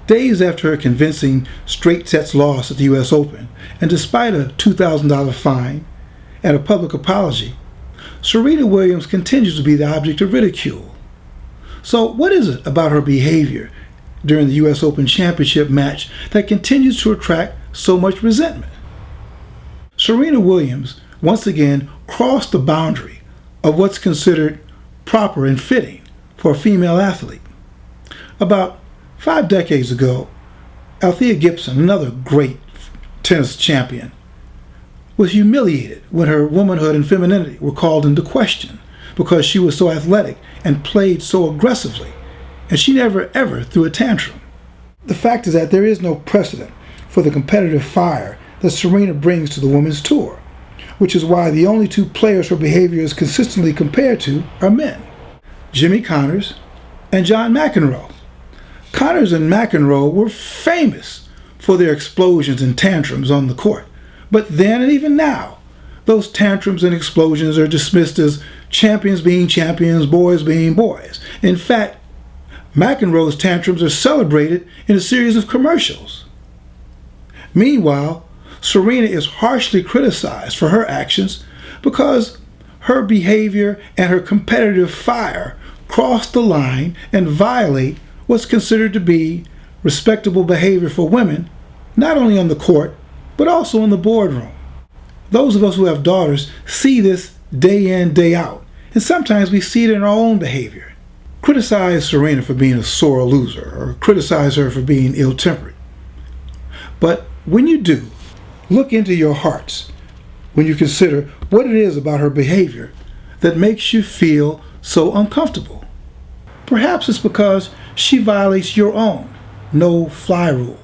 Days after her convincing straight sets loss at the U.S. Open, and despite a $2,000 fine and a public apology, Serena Williams continues to be the object of ridicule. So what is it about her behavior during the U.S. Open Championship match that continues to attract so much resentment? Serena Williams once again crossed the boundary of what's considered proper and fitting for a female athlete. About 5 decades ago, Althea Gibson, another great tennis champion, was humiliated when her womanhood and femininity were called into question because she was so athletic and played so aggressively, and she never ever threw a tantrum. The fact is that there is no precedent for the competitive fire that Serena brings to the women's tour, which is why the only 2 players her behavior is consistently compared to are men, Jimmy Connors and John McEnroe. Connors and McEnroe were famous for their explosions and tantrums on the court, but then and even now, those tantrums and explosions are dismissed as champions being champions, boys being boys. In fact, McEnroe's tantrums are celebrated in a series of commercials. Meanwhile, Serena is harshly criticized for her actions because her behavior and her competitive fire cross the line and violate what's considered to be respectable behavior for women, not only on the court, but also in the boardroom. Those of us who have daughters see this day in, day out, and sometimes we see it in our own behavior. Criticize Serena for being a sore loser, or criticize her for being ill-tempered. But when you do, look into your hearts when you consider what it is about her behavior that makes you feel so uncomfortable. Perhaps it's because she violates your own no-fly rule.